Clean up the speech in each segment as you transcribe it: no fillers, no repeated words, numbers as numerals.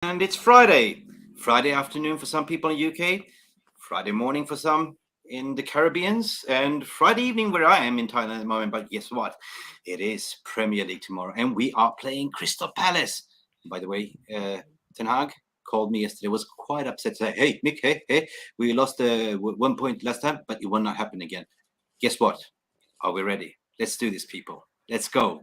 And it's Friday. Friday afternoon for some people in the UK, Friday morning for some in the Caribbeans, and Friday evening where I am in Thailand at the moment. But guess what? It is Premier League tomorrow, and we are playing Crystal Palace. By the way, Ten Hag called me yesterday, was quite upset. Said, hey, Mick, hey, we lost 1 point last time, but it will not happen again. Guess what? Are we ready? Let's do this, people. Let's go.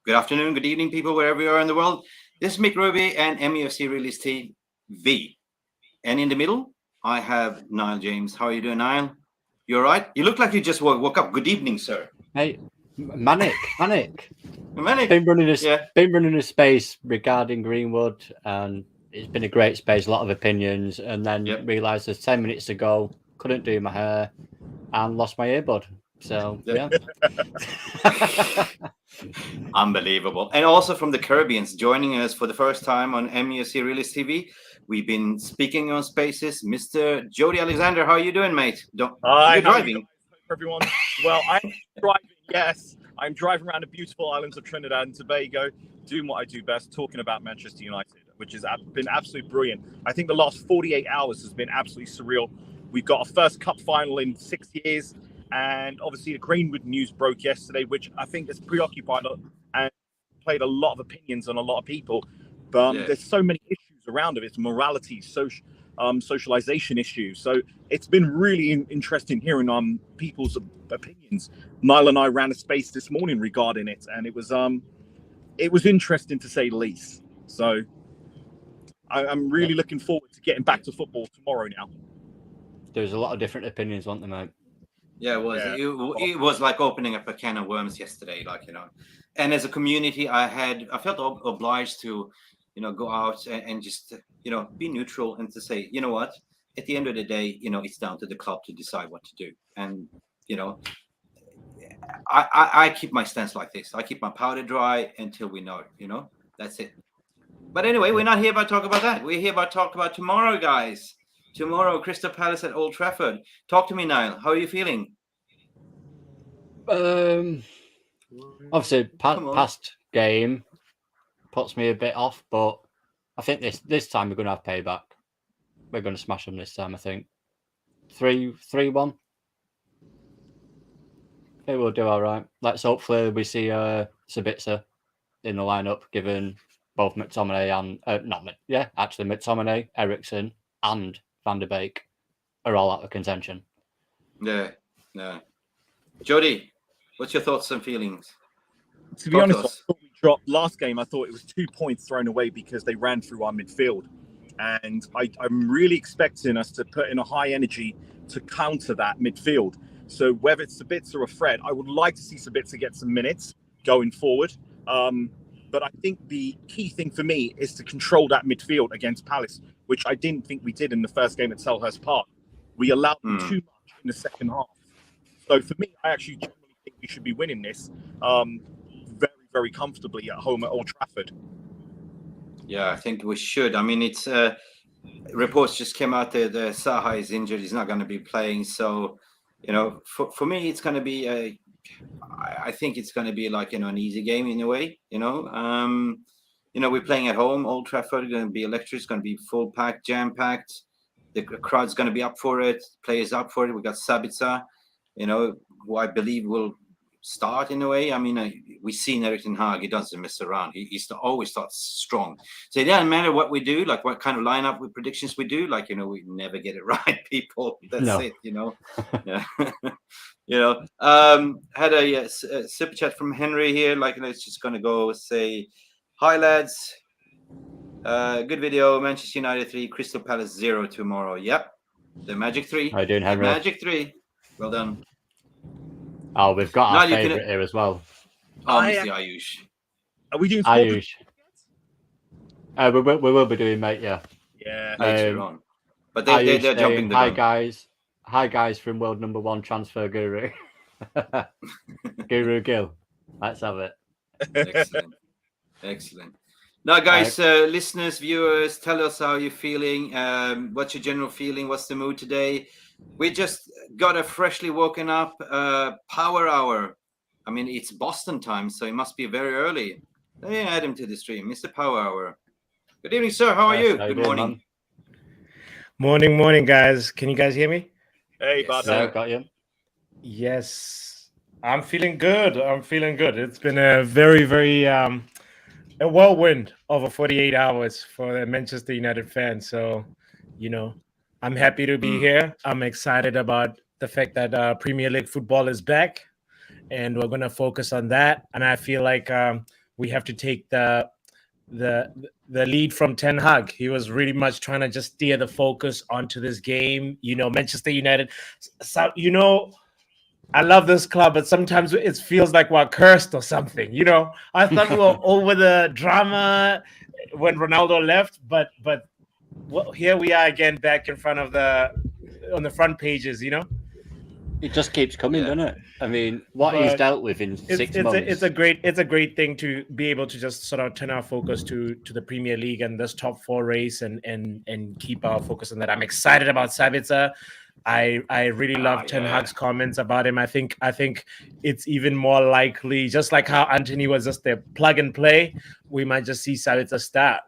Good afternoon, good evening, people, wherever you are in the world. This is Mick and Mufc Realist TV. And in the middle, I have Niall James. How are you doing, Niall? You all right? You look like you just woke up. Good evening, sir. Hey, manic. Manic. Been running a space regarding Greenwood, and it's been a great space, a lot of opinions, and then realised there's 10 minutes to go, couldn't do my hair, and lost my earbud. So, yeah. Unbelievable. And also from the Caribbeans, joining us for the first time on MUFC Realist TV. We've been speaking on spaces. Mr. Jody Alexander, how are you doing, mate? You're driving. Everyone. Well, I'm driving, yes. I'm driving around the beautiful islands of Trinidad and Tobago, doing what I do best, talking about Manchester United, which has been absolutely brilliant. I think the last 48 hours has been absolutely surreal. We've got a first cup final in 6 years. And obviously the Greenwood news broke yesterday, which I think has preoccupied and played a lot of opinions on a lot of people. But there's so many issues around it. It's morality, socialization issues. So it's been really interesting hearing people's opinions. Niall and I ran a space this morning regarding it, and it was interesting to say the least. So I'm really looking forward to getting back to football tomorrow now. There's a lot of different opinions, weren't there, mate? Yeah, it was. Yeah. It was like opening up a can of worms yesterday, And as a community, I felt obliged to, go out and just, be neutral and to say, you know what, at the end of the day, it's down to the club to decide what to do. And, I keep my stance like this. I keep my powder dry until we know, that's it. But anyway, we're not here about talk about that. We're here about talk about tomorrow, guys. Tomorrow, Crystal Palace at Old Trafford. Talk to me, Niall. How are you feeling? Obviously, past game puts me a bit off, but I think this time we're going to have payback. We're going to smash them this time, I think. 3-1. I think we'll do all right. Let's hopefully we see Sabitzer in the lineup, given both McTominay and McTominay, Eriksen, and Van der Beek are all out of contention. Yeah. Jody, what's your thoughts and feelings? To be honest, I thought we dropped last game. I thought it was 2 points thrown away because they ran through our midfield. And I'm really expecting us to put in a high energy to counter that midfield. So whether it's Sabitzer or Fred, I would like to see Sabitzer get some minutes going forward. But I think the key thing for me is to control that midfield against Palace, which I didn't think we did in the first game at Selhurst Park. We allowed them too much in the second half. So for me, I actually genuinely think we should be winning this very, very comfortably at home at Old Trafford. Yeah, I think we should. I mean, it's reports just came out that Saha is injured. He's not going to be playing. So, for me, it's going to be I think it's going to be like, an easy game in a way, we're playing at home, Old Trafford, going to be electric, it's going to be full packed, jam packed. The crowd's going to be up for it, players up for it. We got Sabitzer, who I believe will start in a way. I mean, we've seen Erik ten Hag, he doesn't mess around. He always starts strong. So it doesn't matter what we do, like what kind of lineup with predictions we do, we never get it right, people. That's it, Yeah. Had a super chat from Henry here, it's just going to go say, hi, lads. Good video. Manchester United 3, Crystal Palace 0 tomorrow. Yep. The Magic 3. How you doing, Henry? Magic 3. Well done. Oh, we've got our favourite here as well. Mr. Ayush. Are we doing Ayush? We will be doing, mate. Yeah. Yeah. later on. But Are you they're jumping saying, the hi gun. guys from world number 1 transfer guru, Guru Gill. Let's have it. Excellent. Now, guys, listeners, viewers, tell us how you're feeling. What's your general feeling? What's the mood today? We just got a freshly woken up power hour. I mean, it's Boston time, so it must be very early. Let me add him to the stream, Mr. Power Hour. Good evening, sir. How are you? Good morning. Morning, guys. Can you guys hear me? Hey, Yes, bud. sir. Got you. Yes, I'm feeling good. It's been a very, very a whirlwind over 48 hours for the Manchester United fans. So, I'm happy to be here. I'm excited about the fact that Premier League football is back, and we're going to focus on that. And I feel like we have to take the lead from Ten Hag. He was really much trying to just steer the focus onto this game. Manchester United. So, I love this club, but sometimes it feels like we're cursed or something. I thought we were over the drama when Ronaldo left, but here we are again, back in front of on the front pages. It just keeps coming, doesn't it? I mean, what he's dealt with in 6 months. It's a great thing to be able to just sort of turn our focus to the Premier League and this top 4 race and keep our focus on that. I'm excited about Sabitzer. I really love Ten Hag's comments about him. I think it's even more likely, just like how Anthony was just a plug and play, we might just see Sabitzer start.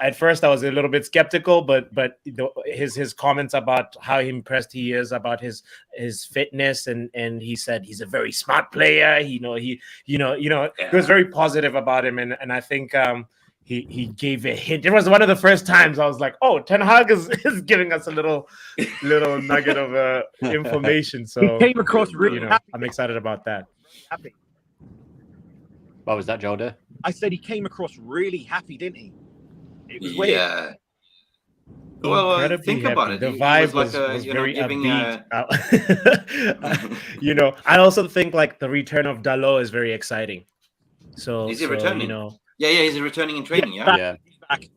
At first I was a little bit skeptical, but his comments about how impressed he is about his fitness, and he said he's a very smart player. He was very positive about him, and I think he gave a hint. It was one of the first times I was like, oh, Ten Hag is giving us a little nugget of information. So He came across really happy. I'm excited about that. Happy. What was that, Jordan? I said he came across really happy, didn't he? It was weird. Yeah. Well, Incredibly think happy. about it. The He vibe was was very giving, upbeat. I also think like the return of Dalot is very exciting. So is he returning? Yeah, he's returning in training. Yeah. Yeah. He's back.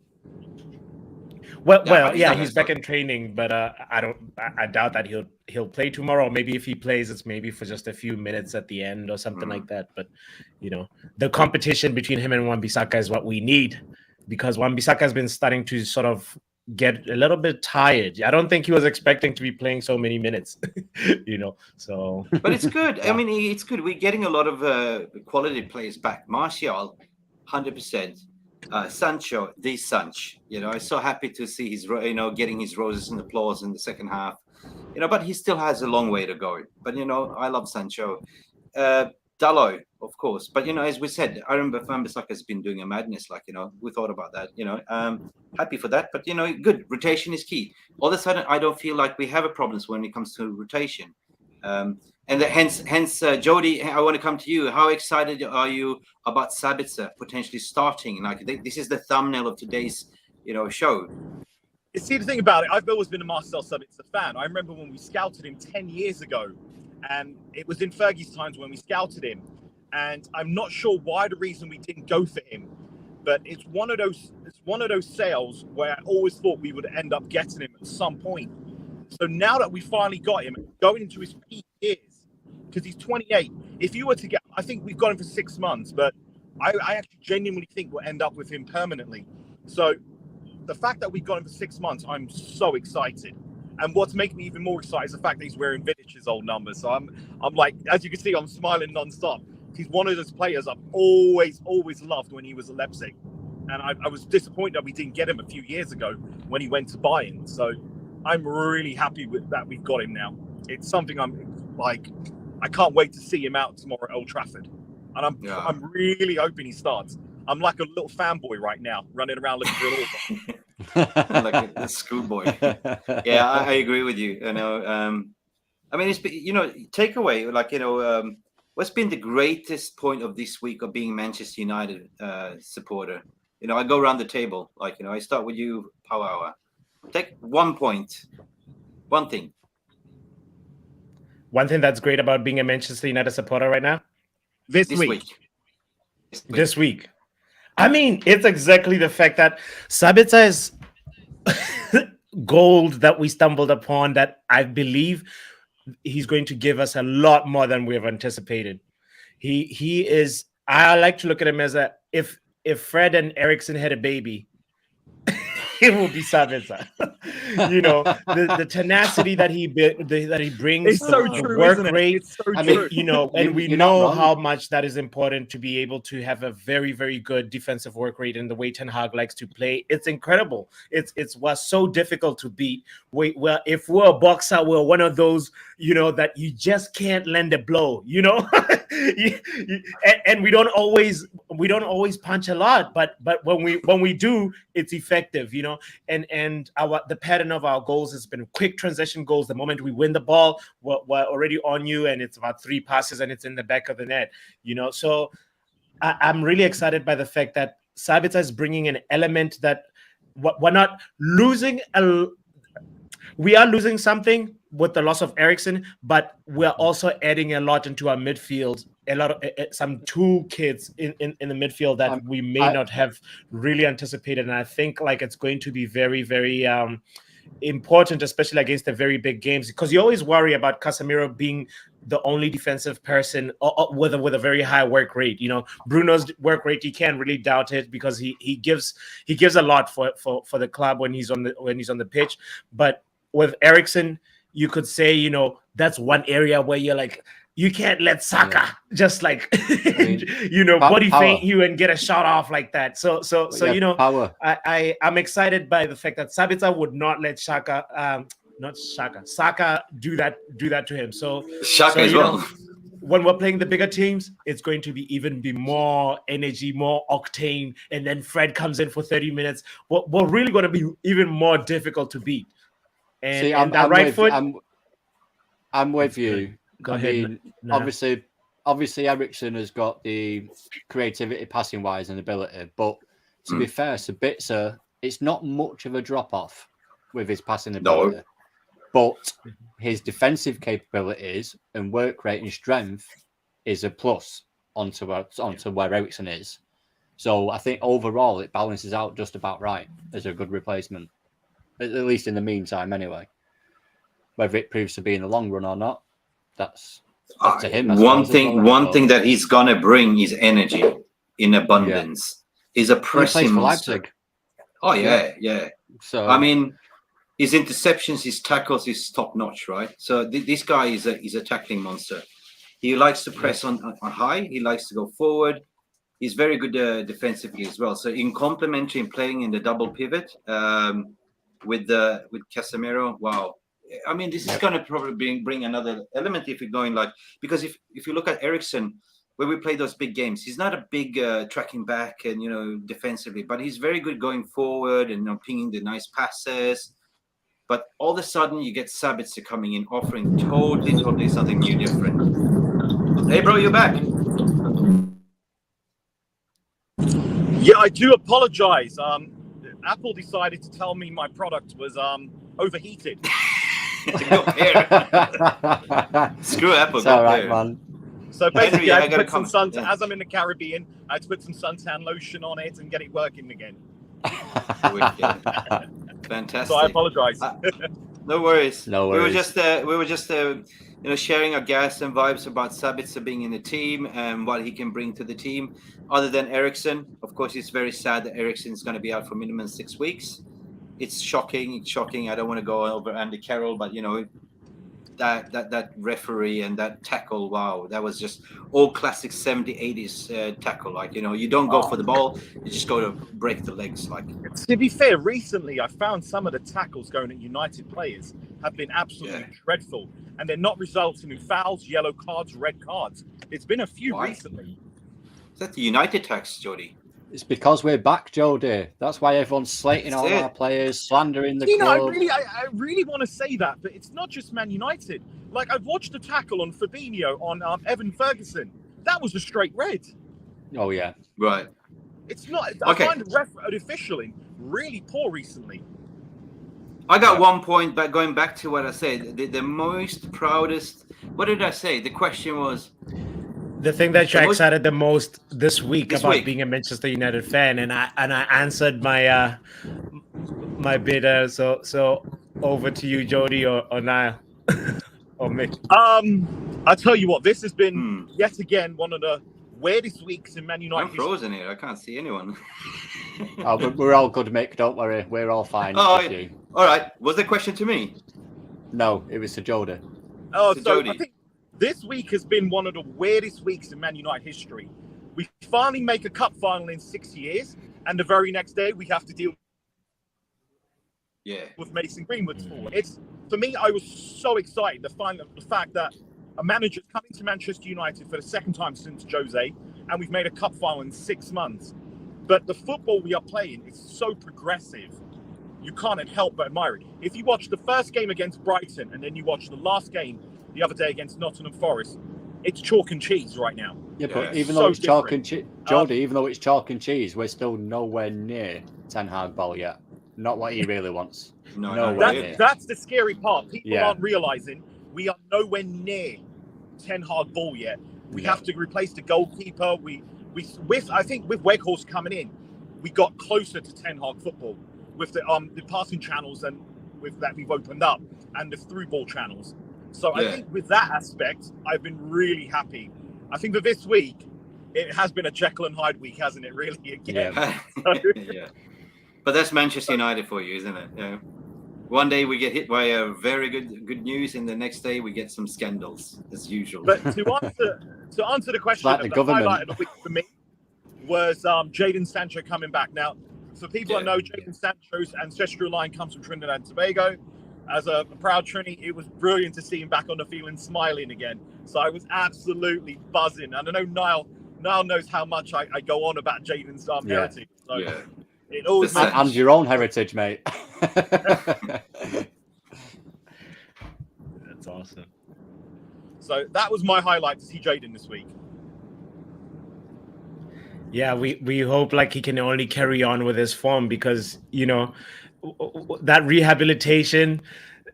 He's back in training, but I doubt that he'll play tomorrow. Maybe if he plays, it's maybe for just a few minutes at the end or something like that. But the competition between him and Wan-Bissaka is what we need, because Wan-Bissaka has been starting to sort of get a little bit tired. I don't think he was expecting to be playing so many minutes, So, but it's good. I mean, it's good. We're getting a lot of quality players back. Martial, 100%. Sancho, the Sanch. I'm so happy to see his, getting his roses and applause in the second half. But he still has a long way to go. But I love Sancho. Dalot, of course. But as we said, I remember Wan-Bissaka has been doing a madness. Like we thought about that. Happy for that. But good. Rotation is key. All of a sudden, I don't feel like we have a problem when it comes to rotation. And hence, Jody, I want to come to you. How excited are you about Sabitzer potentially starting? Like this is the thumbnail of today's, show. You see, the thing about it, I've always been a Marcel Sabitzer fan. I remember when we scouted him 10 years ago, and it was in Fergie's times when we scouted him. And I'm not sure why the reason we didn't go for him, but it's one of those sales where I always thought we would end up getting him at some point. So now that we finally got him, going into his peak years, because he's 28. If you were to get, I think we've got him for 6 months, but I actually genuinely think we'll end up with him permanently. So the fact that we got him for 6 months, I'm so excited. And what's making me even more excited is the fact that he's wearing Vidic's old number. So I'm like, as you can see, I'm smiling nonstop. He's one of those players I've always loved when he was at Leipzig. And I was disappointed that we didn't get him a few years ago when he went to Bayern. So I'm really happy with that we've got him now. It's something I'm like, I can't wait to see him out tomorrow at Old Trafford. And I'm really hoping he starts. I'm like a little fanboy right now, running around looking for an author. Like a schoolboy. Yeah, I agree with you. I mean, it's takeaway. Like what's been the greatest point of this week of being Manchester United supporter? I go around the table. Like I start with you, Power Hour. Take 1 point, one thing. One thing that's great about being a Manchester United supporter right now? This week. I mean, it's exactly the fact that Sabitzer is gold that we stumbled upon that I believe he's going to give us a lot more than we have anticipated. He is. I like to look at him as if Fred and Ericsson had a baby, it will be Sabitzer. The tenacity that he brings, It's so the true, work isn't it? rate. It's so I true. mean, And we you're not know wrong. how much that is important to be able to have a very, very good defensive work rate and the way Ten Hag likes to play. It's incredible. It's was so difficult to beat. Well, if we're a boxer, we're one of those, that you just can't land a blow, and we don't always punch a lot, but when we do, it's effective, and the pattern of our goals has been quick transition goals. The moment we win the ball, we're already on you, and it's about 3 passes and it's in the back of the net, so I'm really excited by the fact that Sabitzer is bringing an element that we're not losing we are losing something with the loss of Ericsson, but we're also adding a lot into our midfield. A lot of some toolkits in the midfield that we may not have really anticipated, and I think it's going to be very, very important, especially against the very big games, because you always worry about Casemiro being the only defensive person with a very high work rate. Bruno's work rate, you can't really doubt it because he gives a lot for the club when he's on the pitch, but with Ericsson, you could say, that's one area where you're like, you can't let Saka just body feint you and get a shot off like that. So power. I'm excited by the fact that Sabitzer would not let Saka do that to him. So Shaka as well. When we're playing the bigger teams, it's going to be more energy, more octane, and then Fred comes in for 30 minutes. We're really going to be even more difficult to beat. And, See, I'm with you. Go ahead. Obviously, Ericsson has got the creativity, passing wise, and ability. But to be fair, Sabitzer, it's not much of a drop off with his passing ability. No. But his defensive capabilities and work rate and strength is a plus onto where Ericsson is. So I think overall it balances out just about right as a good replacement. At least in the meantime, anyway. Whether it proves to be in the long run or not, that's up to him. One thing that he's gonna bring is energy in abundance. Yeah. He's a pressing monster. Oh yeah. So I mean, his interceptions, his tackles is top notch, right? So this guy is a tackling monster. He likes to press on high. He likes to go forward. He's very good defensively as well. So in complementary and playing in the double pivot. With Casemiro, wow! I mean, this is going to probably bring another element if you're going because if you look at Ericsson, when we play those big games, he's not a big tracking back and defensively, but he's very good going forward and pinging the nice passes. But all of a sudden, you get Sabitzer coming in, offering totally something new, different. Hey, bro, you're back. Yeah, I do apologize. Apple decided to tell me my product was overheated. Screw Apple. It's all right, man. So basically, I had to put some suntan. As I'm in the Caribbean, I had to put some suntan lotion on it and get it working again. Fantastic. So I apologize. No worries. No worries. We were just sharing our gas and vibes about Sabitzer being in the team and what he can bring to the team. Other than Ericsson, of course, it's very sad that Ericsson is going to be out for minimum 6 weeks. It's shocking. I don't want to go over Andy Carroll, but that referee and that tackle, wow, that was just all classic 70s, 80s tackle. You don't go for the ball, you just go to break the legs. To be fair, recently I found some of the tackles going at United players have been absolutely dreadful, and they're not resulting in fouls, yellow cards, red cards. It's been a few recently. Is that the United tax, Jody? It's because we're back, Jody. That's why everyone's slating all our players, slandering the club. I really want to say that, but it's not just Man United. I've watched a tackle on Fabinho on Evan Ferguson. That was a straight red. Oh yeah, right. It's not. I find the officialing really poor recently. I got 1 point, but going back to what I said, the most proudest. What did I say? The question was, The thing that you're The most- excited the most this week This about week. being a Manchester United fan, and I answered my my bid. So over to you, Jody or Niall or Mick. I tell you what, this has been Hmm. yet again one of the weirdest weeks in Man United I'm history. frozen here. I can't see anyone. Oh, but we're all good, Mick. Don't worry. We're all fine. Oh, Just you. all right. Was the question to me? No, it was to Jody. Oh, So, so Jody. I think this week has been one of the weirdest weeks in Man United history. We finally make a cup final in 6 years, and the very next day we have to deal Yeah. with Mason Greenwood's forward. It's, for me, I was so excited to find the fact that a manager's coming to Manchester United for the second time since Jose, and we've made a cup final in 6 months. But the football we are playing is so progressive, you can't help but admire it. If you watch the first game against Brighton and then you watch the last game the other day against Nottingham Forest, it's chalk and cheese right now. Yeah, but Yeah. even So though it's chalk different. and cheese, Jody, even though it's chalk and cheese, we're still nowhere near Ten Hag ball yet. Not what he really wants. No, No not way. really. That's the scary part. People Yeah. aren't realizing we are nowhere near Ten Hag ball yet. We No. have to replace the goalkeeper. I think with Weghorst coming in, we got closer to Ten Hag football with the passing channels and with that we've opened up and the through ball channels. So I Yeah. think with that aspect, I've been really happy. I think for this week, it has been a Jekyll and Hyde week, hasn't it? Really again. Yeah. But that's Manchester United for you, isn't it? Yeah. One day we get hit by a very good news, and the next day we get some scandals, as usual. But to answer the question, like the the government. highlight of the week for me was Jadon Sancho coming back. Now, for people that know, Jadon Sancho's ancestral line comes from Trinidad and Tobago. As a proud Trini, it was brilliant to see him back on the field and smiling again. So I was absolutely buzzing. And I know Niall knows how much I go on about Jadon's heritage. So yeah. it always That's makes And your own heritage, mate. That's awesome. So that was my highlight to see Jadon this week. Yeah, we hope like he can only carry on with his form because that rehabilitation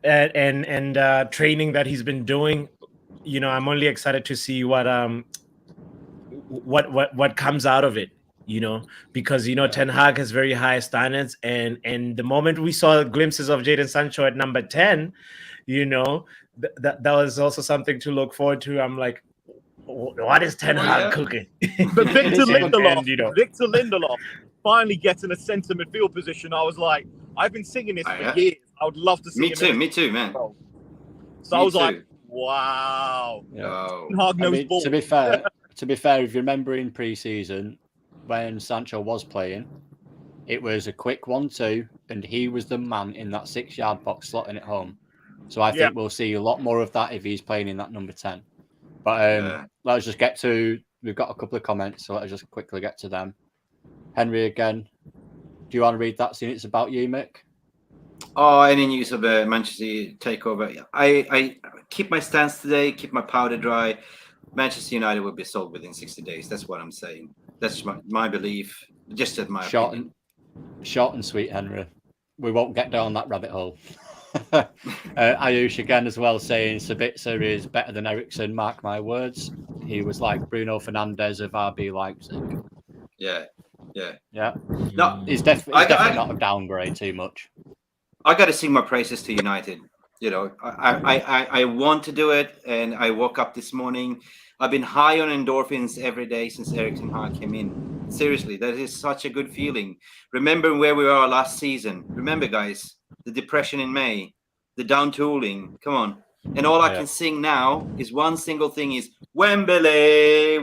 and training that he's been doing. I'm only excited to see what comes out of it. Because Ten Hag has very high standards, and the moment we saw glimpses of Jadon Sancho at number 10, that was also something to look forward to. I'm like, what is Ten Hag cooking? But Victor And, Lindelof finally getting a centre midfield position. I was like, I've been singing this for years. I would love to see him. Me too, man. So I was like, wow. Yeah. Oh. Ten Hag knows ball. To be fair, if you remember in pre-season when Sancho was playing, it was a quick 1-2, and he was the man in that 6-yard box slotting it home. So I think we'll see a lot more of that if he's playing in that number 10. But let's just get to. We've got a couple of comments, so let's just quickly get to them. Henry again. Do you want to read that? Seeing it's about you, Mick. Oh, any news of a Manchester takeover? I keep my stance today. Keep my powder dry. Manchester United will be sold within 60 days. That's what I'm saying. That's my belief. Just at my opinion. Short and sweet, Henry. We won't get down that rabbit hole. Ayush again as well saying Sabitzer is better than Eriksen. Mark my words. He was like Bruno Fernandes of RB Leipzig. Yeah. No, he's definitely not a downgrade too much. I got to sing my praises to United. I want to do it, and I woke up this morning. I've been high on endorphins every day since Erik ten Hag came in. Seriously, that is such a good feeling. Remember where we were last season. Remember, guys, the depression in May, the down tooling. Come on. And all I can sing now is one single thing is Wembley.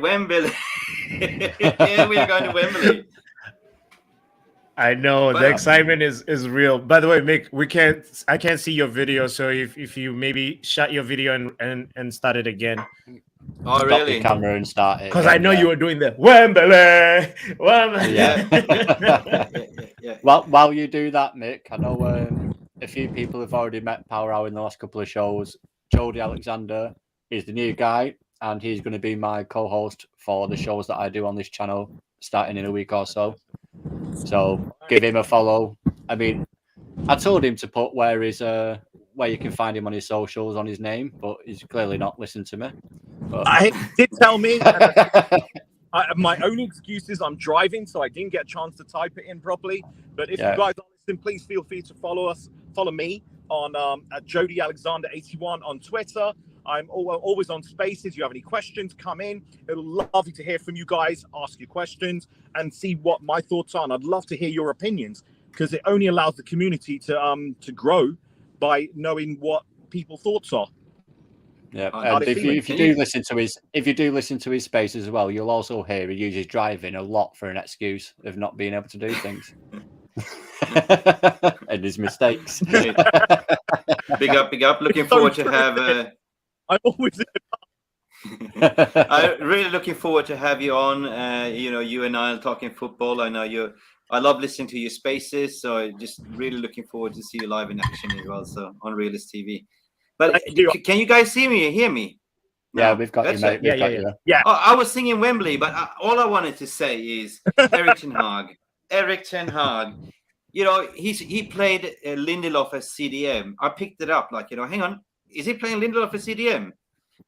Yeah, we are going to Wembley. I know Wow. the excitement is real. By the way, Mick, I can't see your video, so if you maybe shut your video and start it again. Oh, Stop really? the camera and start it. Because I know you were doing the Wembley. Yeah. Well, while you do that, Mick, I know a few people have already met Power Hour in the last couple of shows. Jody Alexander is the new guy, and he's going to be my co-host for the shows that I do on this channel starting in a week or so. So give him a follow. I mean, I told him to put where you can find him on his socials on his name, but he's clearly not listened to me. I did tell me. My only excuse is I'm driving, so I didn't get a chance to type it in properly. But if you guys are listening, please feel free to follow me on at Jody Alexander 81 on Twitter. I'm always on Spaces. You have any questions, come in. It'll lovely to hear from you guys, ask your questions, and see what my thoughts are. And I'd love to hear your opinions, because it only allows the community to grow by knowing what people's thoughts are. Yeah, and if you do listen to his spaces as well, you'll also hear he uses driving a lot for an excuse of not being able to do things and his mistakes. Big up. Looking forward to have. I'm always. I'm really looking forward to have you on. You and Niall talking football. I know I love listening to your spaces, so just really looking forward to see you live in action as well. So on Realist TV. But can you guys see me and hear me? Yeah, we've got you, mate. Yeah. Oh, I was singing Wembley, but all I wanted to say is Erik Ten Hag. Erik Ten Hag. He played Lindelof as CDM. I picked it up, hang on, is he playing Lindelof as CDM?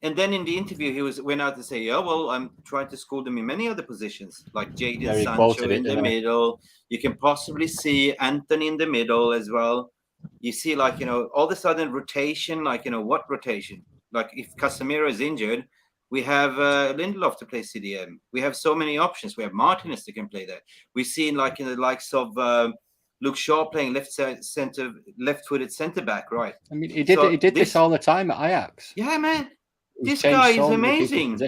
And then in the interview, he went out to say, I'm trying to school them in many other positions, like Jadon Sancho in the middle. You can possibly see Anthony in the middle as well. You see, all of a sudden rotation, what rotation? Like if Casemiro is injured, we have Lindelof to play CDM. We have so many options. We have Martinez that can play there. We've seen in the likes of Luke Shaw playing left-footed centre back, right? I mean, he did this all the time at Ajax. Yeah, man. This guy is amazing.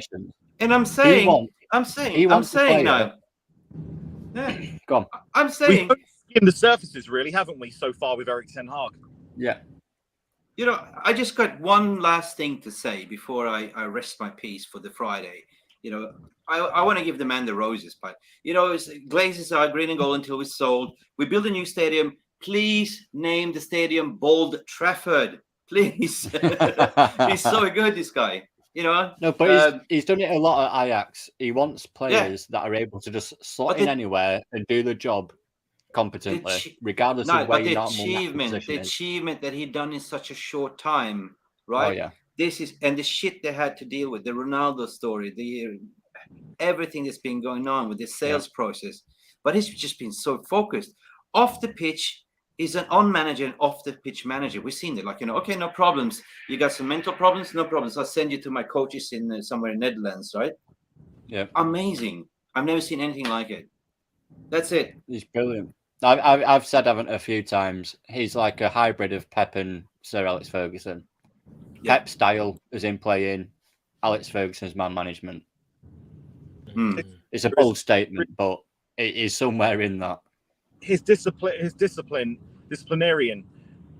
And I'm saying now. Yeah. Go on. I'm saying. In the surfaces, really, haven't we, so far with Erik Ten Hag? Yeah. I just got one last thing to say before I rest my peace for the Friday. I want to give the man the roses, but Glazers are green and gold until we're sold. We build a new stadium. Please name the stadium Bold Trafford. Please. He's so good, this guy. No, but he's done it a lot at Ajax. He wants players that are able to just slot in anywhere and do the job competently, regardless of where you're not. The achievement that he done in such a short time, right? Oh yeah. And the shit they had to deal with, the Ronaldo story, everything that's been going on with the sales process. But he's just been so focused. Off the pitch, he's an on manager and off the pitch manager. We've seen it. Okay, no problems. You got some mental problems, no problems. I'll send you to my coaches in somewhere in Netherlands, right? Yeah. Amazing. I've never seen anything like it. That's it. He's brilliant. I've said a few times, he's like a hybrid of Pep and Sir Alex Ferguson. Yeah. Pep style is in playing, Alex Ferguson's man management. It's a bold statement, but it is somewhere in that. His disciplinarian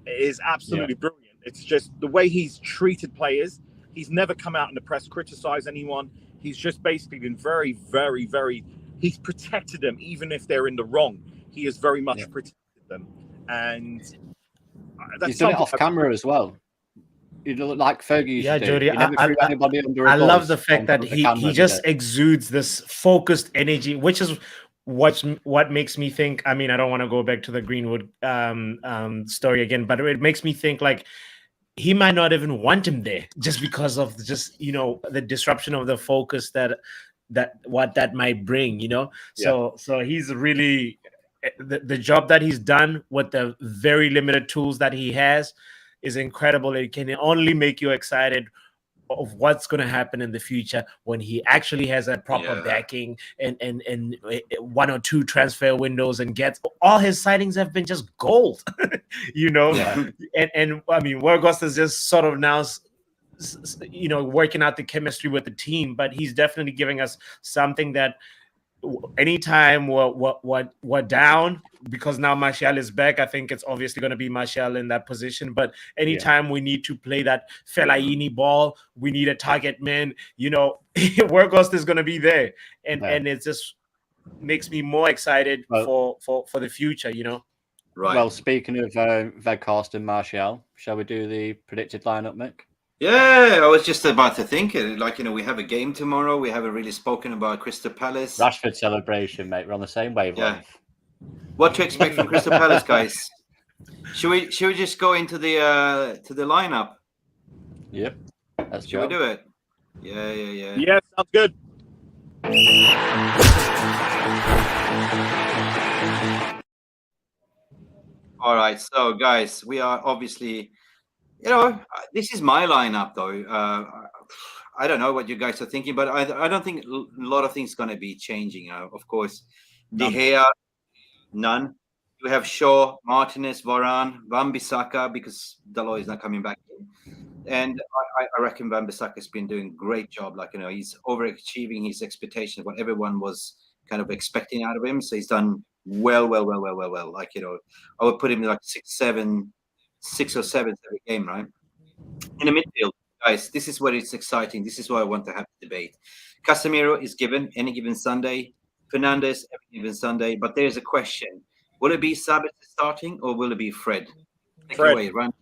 is absolutely brilliant. It's just the way he's treated players. He's never come out in the press, criticize anyone. He's just basically been very, very, very, he's protected them even if they're in the wrong. He has very much protected them. And he's done it off camera as well. You look like Fergie. Yeah, Jody, I love the fact that he just exudes this focused energy, which is what makes me think. I mean, I don't want to go back to the Greenwood story again, but it makes me think he might not even want him there just because of the disruption of the focus that might bring. So he's really the job that he's done with the very limited tools that he has is incredible. It can only make you excited of what's going to happen in the future when he actually has a proper backing and one or two transfer windows and gets all his signings have been just gold, and I mean, Weghorst is just sort of now, working out the chemistry with the team, but he's definitely giving us something that anytime we're down, because now Martial is back, I think it's obviously going to be Martial in that position. But anytime we need to play that Fellaini ball, we need a target man, Weghorst is going to be there. And it just makes me more excited for the future, Right. Well, speaking of Weghorst and Martial, shall we do the predicted lineup, Mick? Yeah, I was just about to think it. We have a game tomorrow. We haven't really spoken about Crystal Palace. Rashford celebration, mate. We're on the same wavelength. Yeah. What to expect from Crystal Palace, guys? Should we just go into the lineup? Yep. Should we do it? Yeah. Yeah, sounds good. All right, so guys, we are obviously, this is my lineup though. I don't know what you guys are thinking, but I don't think a lot of things going to be changing. Of course, De None. Gea, none. We have Shaw, Martinez, Varane, Wan-Bissaka because Dalot is not coming back. And I reckon Wan-Bissaka has been doing a great job. Like, he's overachieving his expectations, what everyone was kind of expecting out of him. So he's done well. Like, I would put him like 6 or 7 every game, right? In the midfield, guys, this is where it's exciting. This is why I want to have the debate. Casemiro is given any given Sunday. Fernandes every given Sunday. But there's a question. Will it be Sabitzer starting or will it be Fred? Take it away, Ryan.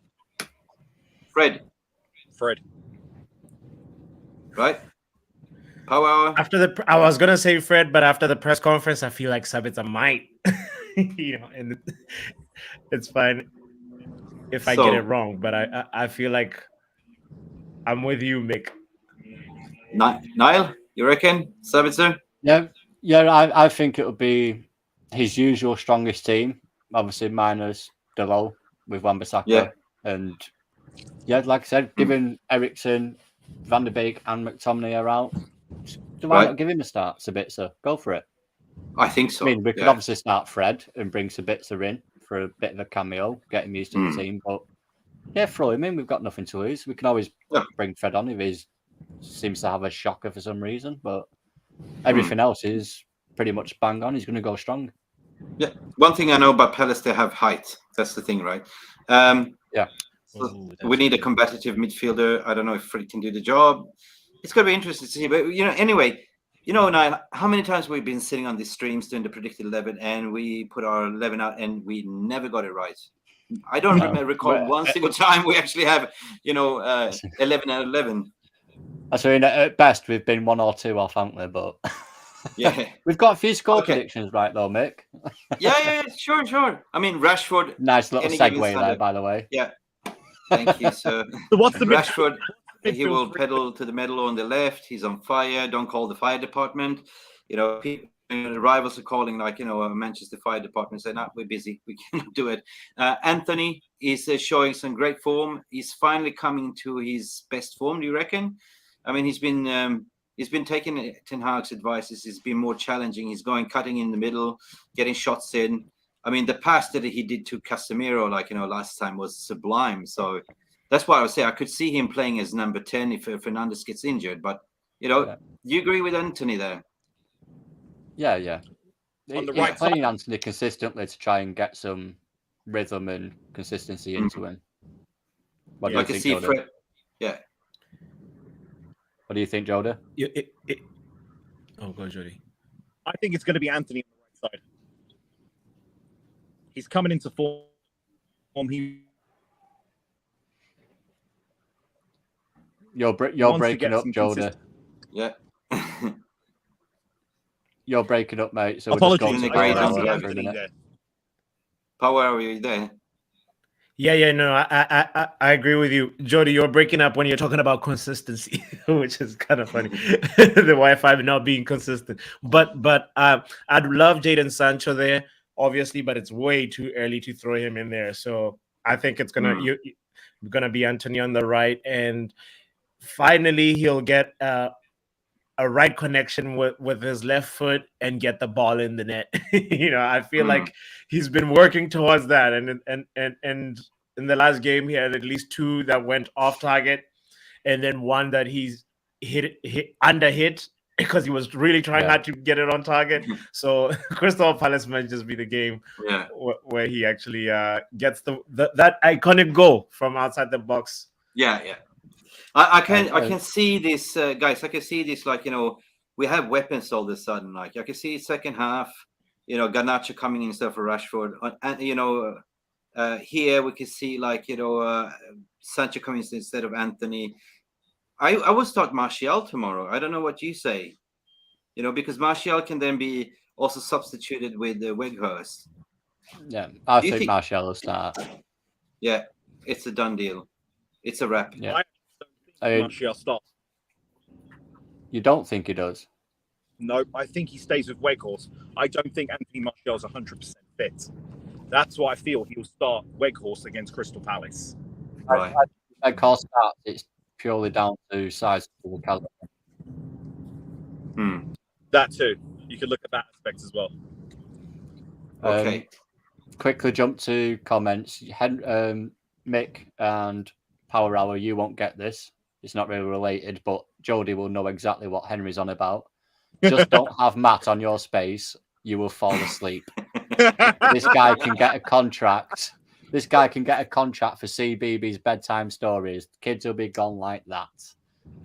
Fred. Right? Power. I was gonna say Fred, but after the press conference, I feel like Sabitzer might. And it's fine if I get it wrong, but I feel like I'm with you, Mick. Niall, you reckon Sabitzer? Yeah. I think it would be his usual strongest team, obviously minus Dalot with Wan-Bissaka, and like I said, given Eriksen, Van der Beek, and McTominay are out, why not give him a start, Sabitzer? Go for it. I think so. I mean, we could obviously start Fred and bring Sabitzer in for a bit of a cameo, get him used to the team. But throw him in. We've got nothing to lose. We can always bring Fred on if he seems to have a shocker for some reason. But everything else is pretty much bang on. He's going to go strong. Yeah. One thing I know about Palace, they have height. That's the thing, right? So we need a competitive midfielder. I don't know if Fred can do the job. It's going to be interesting to see. But, anyway, Niall, how many times we've been sitting on these streams doing the predicted 11 and we put our 11 out and we never got it right? I don't recall one single time we actually have, 11 out of 11. So at best, we've been 1 or 2 off, haven't we? But yeah, we've got a few score predictions right, though, Mick. yeah, sure. I mean, Rashford. Nice little segue there, by the way. Yeah, thank you, sir. So what's the Rashford? He will pedal to the metal on the left. He's on fire. Don't call the fire department. People, the rivals are calling, like, Manchester Fire Department saying, we're busy. We cannot do it. Anthony is showing some great form. He's finally coming to his best form. Do you reckon? I mean, he's been taking Ten Hag's advices. He's been more challenging. He's cutting in the middle, getting shots in. I mean, the pass that he did to Casemiro, last time was sublime. So that's why I would say I could see him playing as number 10 if Fernandes gets injured. But, do you agree with Anthony there? Yeah. He's playing Anthony consistently to try and get some rhythm and consistency into him. What do you think, Joda? Yeah. What do you think, Joda? Go, Jody. I think it's going to be Anthony on the right side. He's coming into form. You're breaking up, Joda. Yeah. You're breaking up, mate. So apologies. Power, are you there? Yeah. No, I agree with you, Jody. You're breaking up when you're talking about consistency, which is kind of funny. The Wi-Fi not being consistent, but I'd love Jadon Sancho there, obviously, but it's way too early to throw him in there. So I think it's gonna be Anthony on the right, and finally he'll get a right connection with his left foot and get the ball in the net. I feel like he's been working towards that, and in the last game he had at least 2 that went off target, and then 1 that he's hit because he was really trying hard to get it on target. So Crystal Palace might just be the game where he actually gets that iconic goal from outside the box. Yeah. I can see this, guys. I can see this, we have weapons all of a sudden. Like, I can see second half, Garnacho coming in instead for Rashford. And, here we can see, Sancho coming in instead of Anthony. I will start Martial tomorrow. I don't know what you say, because Martial can then be also substituted with Weghorst. Yeah, I think Martial will start. Yeah, it's a done deal. It's a wrap. Yeah. Martial starts. You don't think he does? No, I think he stays with Weghorst. I don't think Anthony Martial's 100% fit. That's why I feel he'll start Weghorst against Crystal Palace. Right. Weghorst starts. It's purely down to size of the Callulla. That too. You could look at that aspect as well. Okay. Quickly jump to comments. Mick and Power Hour, you won't get this. It's not really related, but Jody will know exactly what Henry's on about. Just don't have Matt on your space. You will fall asleep. This guy can get a contract. This guy can get a contract for CBBS bedtime stories. Kids will be gone like that.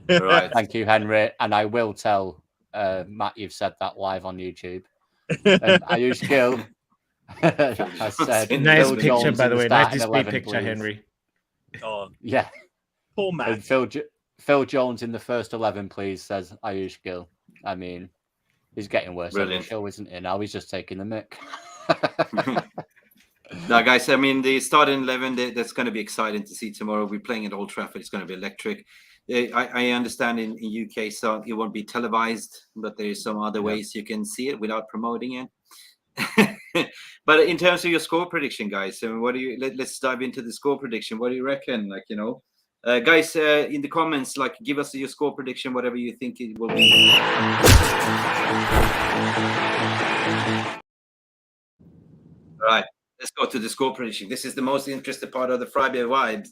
Right. Thank you, Henry. And I will tell Matt you've said that live on YouTube. And Ayush Gill has said, Nice Phil picture, Jones by in the way. starting Nice display 11, picture, please. Henry. Oh, Yeah. poor And man. Phil Jones in the first 11, please, says Ayush Gill. I mean, he's getting worse every Brilliant. show, isn't he? Now he's just taking the mick. Now, guys, I mean, the starting 11, that's going to be exciting to see tomorrow. We're playing at Old Trafford. It's going to be electric. I understand in UK, so it won't be televised, but there's some other ways you can see it without promoting it. But in terms of your score prediction, guys, I mean, what do you? Let's dive into the score prediction. What do you reckon? Like, guys, in the comments, like, give us your score prediction, whatever you think it will be. All right, let's go to the score prediction. This is the most interesting part of the Friday vibes.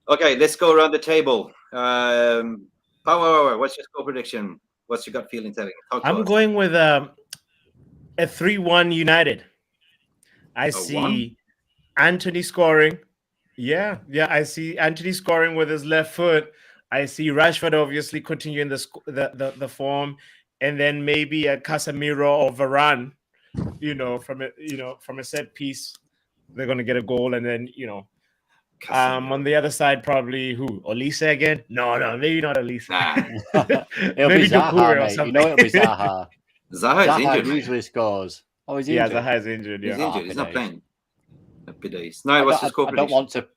Okay, let's go around the table. Power, what's your score prediction? What's your gut feeling telling? I'm going with a 3-1 United. I see Anthony scoring. Yeah, I see Anthony scoring with his left foot. I see Rashford obviously continuing the form, and then maybe a Casemiro or Varane, from a set piece, they're gonna get a goal, and then on the other side probably who? Olise again? No, maybe not Olise. It'll Maybe be Zaha, Doucouré or mate. something. You know it'll be Zaha. Zaha is injured. Usually scores. Oh, he's injured. Yeah, Zaha is injured. He's Yeah, injured. He's not days. playing. Happy days. No, what's your score I don't prediction? want to.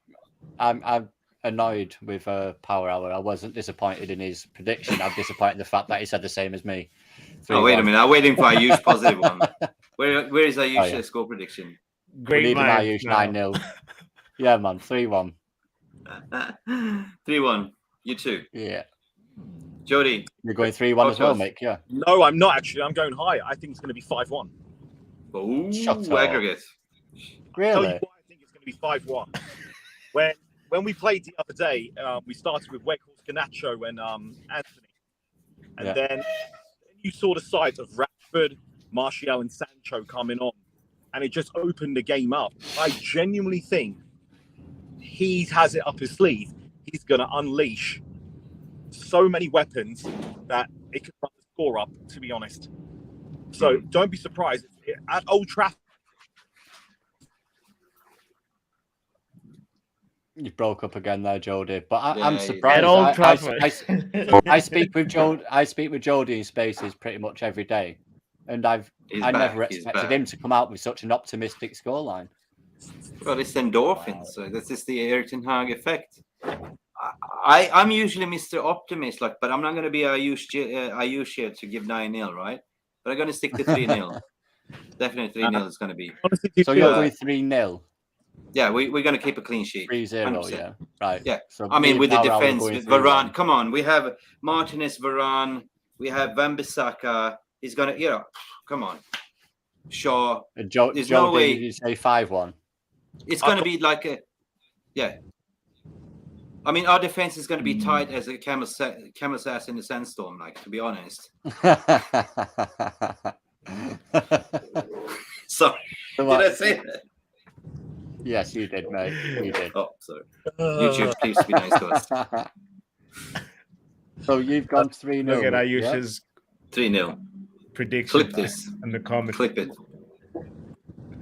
I'm annoyed with Power Hour. I wasn't disappointed in his prediction. I'm disappointed in the fact that he said the same as me. Oh, wait a 3-1. minute. I'm waiting for Ayush positive one. Where is Ayush's score prediction? We need an mind. Ayush 9-0. Yeah, man, 3-1. 3-1. You too. Yeah. Jody. You're going 3-1 as well, Mick. Yeah. No, I'm not actually. I'm going higher. I think it's going to be 5-1. Ooh, Shut up. aggregate. Tell you Really? why I think it's going to be 5-1. When we played the other day, we started with Weghorst, Garnacho, and Anthony, and then you saw the sides of Rashford, Martial, and Sancho coming on, and it just opened the game up. I genuinely think he has it up his sleeve. He's going to unleash so many weapons that it could run the score up, to be honest. So don't be surprised at Old Trafford. You broke up again there, Jody. But I'm Yeah, surprised. At Old Trafford. I speak with Jody in Spaces pretty much every day, and I never expected him to come out with such an optimistic scoreline. Well, it's endorphins. So this is the Erik ten Hag effect. I'm usually Mr. Optimist, but I'm not going to be Ayush here to give 9-0, right? But I'm going to stick to 3-0. Definitely 3-0 is going to be. So you're going 3-0. Yeah, we're going to keep a clean sheet. 3-0, yeah. Right. Yeah. So I mean, with the Power Hour defense, going with 3-1. Varane, come on. We have Martinez, Varane. We have Wan-Bissaka. He's going to, come on. Shaw. There's no way. Did you say 5-1? It's going to be like yeah. I mean, our defense is going to be tight as a camel's ass in a sandstorm, to be honest. Sorry. Did I say that? Yes, you did, mate. You did. Oh, sorry. YouTube, please be nice to us. So you've gone 3-0. Look at Ayush's 3-0. prediction. Clip this. in the comments. Clip it.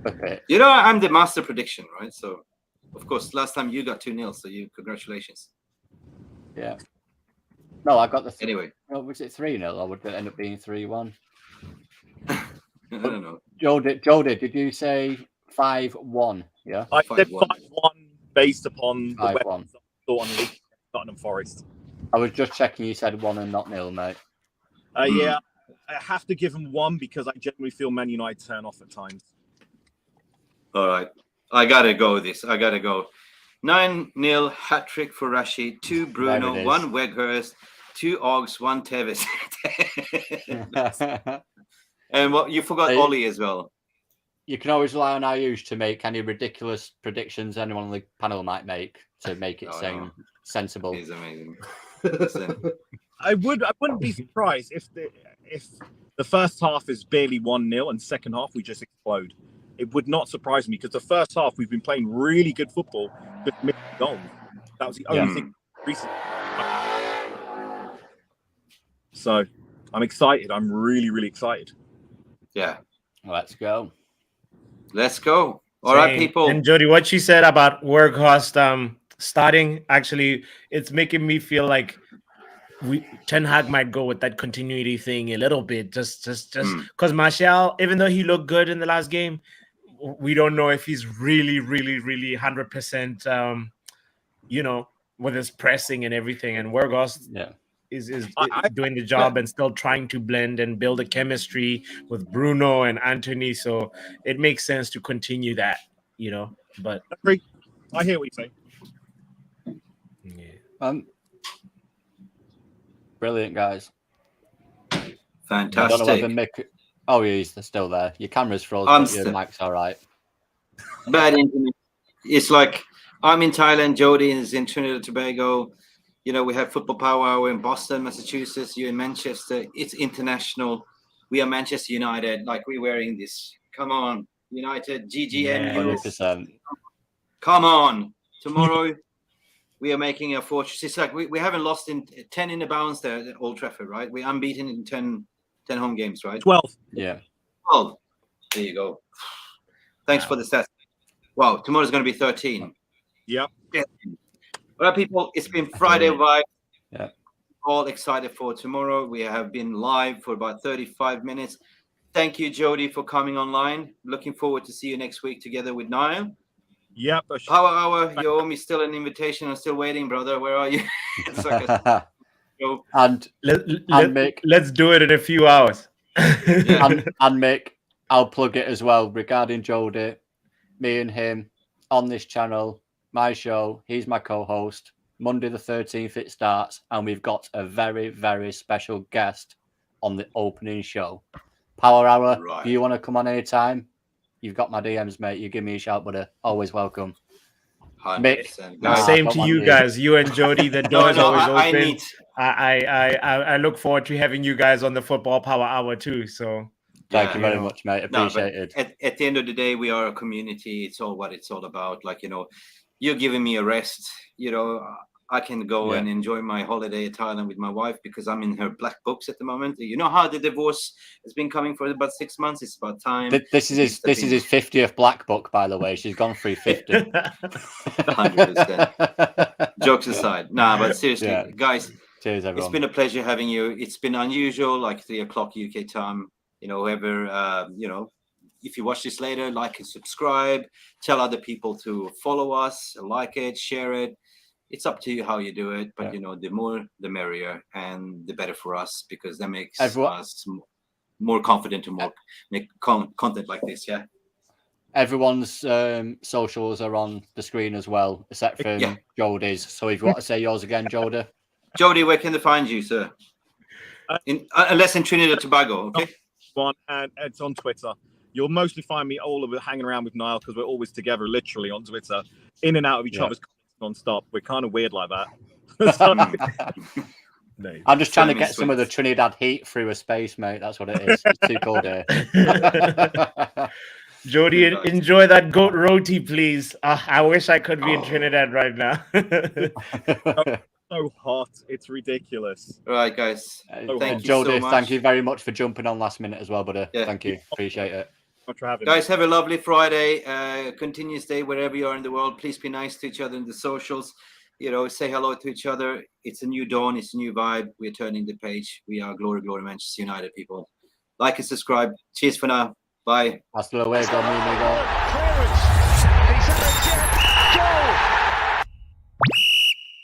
Okay. I'm the master prediction, right? So, of course, last time you got 2-0, so congratulations. Yeah. No, I got the. Anyway. No, was it 3-0 or would it end up being 3-1? I don't know. Jody, did you say 5-1? Yeah. I said 5-1. 5-1 based upon the 5-1. weapons I saw on League Tottenham Forest. I was just checking. You said 1 and not 0, mate. Yeah, I have to give them 1 because I generally feel Man United turn off at times. All right. I got to go this. I got to go. 9-0 hat-trick for Rashid, 2 Bruno, There it 1 is. Weghurst, 2 Oggs, 1 Tevez. And what you forgot Hey. Ollie as well. You can always rely on Ayush to make any ridiculous predictions anyone on the panel might make to make it seem sensible. He's amazing. Listen, I wouldn't be surprised if the first half is barely 1-0 and second half we just explode. It would not surprise me because the first half we've been playing really good football, just missing goals. That was the only thing recently. So I'm excited. I'm really, really excited. yeah. Let's go. Let's go. All right, people. And Jody, what she said about Weghorst starting, actually, it's making me feel like Ten Hag might go with that continuity thing a little bit, just because Martial, even though he looked good in the last game, we don't know if he's really 100%, with his pressing and everything. And Weghorst is doing the job and still trying to blend and build a chemistry with Bruno and Anthony. So it makes sense to continue that, But I hear what you say. Yeah. Brilliant, guys. Fantastic. I don't know whether Mick. Oh, he's still there. Your camera's frozen, but your mic's all right. Bad internet. It's like I'm in Thailand, Jody is in Trinidad and Tobago. We have Football Power Hour in Boston, Massachusetts. You're in Manchester. It's international. We are Manchester United. Like we're wearing this. Come on, United, GGMU. 100%. Come on. Tomorrow we are making a fortress. It's like we haven't lost in 10 in the bounds there at Old Trafford, right? We're unbeaten in 10 home games, right? 12. Yeah. 12. There you go. Thanks for the stats. Wow, tomorrow's going to be 13. Yep. Yeah. All right, people, it's been Friday Vibe. Yeah. All excited for tomorrow. We have been live for about 35 minutes. Thank you, Jody, for coming online. Looking forward to see you next week together with Niall. Yep. Power Hour, you owe me still an invitation. I'm still waiting, brother. Where are you? And Mick, let's do it in a few hours. and Mick, I'll plug it as well regarding Jody. Me and him on this channel, my show. He's my co-host. Monday the 13th it starts, and we've got a very, very special guest on the opening show. Power Hour. Right. Do you want to come on anytime? You've got my DMs, mate. You give me a shout, buddy. Always welcome. 100%. Mick, same to you guys. You and Jody, the door is always open. I look forward to having you guys on the Football Power Hour too. So thank you very much, mate. Appreciate it. At the end of the day, we are a community. It's all what it's all about. Like, you're giving me a rest. I can go and enjoy my holiday in Thailand with my wife because I'm in her black books at the moment. You know how the divorce has been coming for about 6 months? It's about time. This is his 50th black book, by the way. She's gone through 50. 100%. Jokes aside. Nah, but seriously, guys, cheers, everyone. It's been a pleasure having you. It's been unusual, like 3:00 UK time. Whoever, if you watch this later, like and subscribe. Tell other people to follow us, like it, share it. It's up to you how you do it, but the more the merrier, and the better for us because that makes us more confident to make content like this. Yeah. Everyone's socials are on the screen as well, except for Jody's. So if you want to say yours again, Jody. Jody, where can they find you, sir? Unless in Trinidad and Tobago, okay? And it's on Twitter. You'll mostly find me all over hanging around with Niall because we're always together, literally on Twitter, in and out of each other's comments non-stop. We're kind of weird like that. I'm just trying to get some of the Trinidad heat through a space, mate. That's what it is. It's too cold here. Jody, enjoy that goat roti, please. I wish I could be in Trinidad right now. So hot, it's ridiculous. All right, guys. Thank you Jody, so much. thank you very much for jumping on last minute as well, buddy. Yeah. Thank you. Appreciate it. Much for having guys, have a lovely Friday. Continuous day wherever you are in the world. Please be nice to each other in the socials. Say hello to each other. It's a new dawn. It's a new vibe. We're turning the page. We are Glory, Glory, Manchester United, people. Like and subscribe. Cheers for now. Bye. Hasta luego, amigo.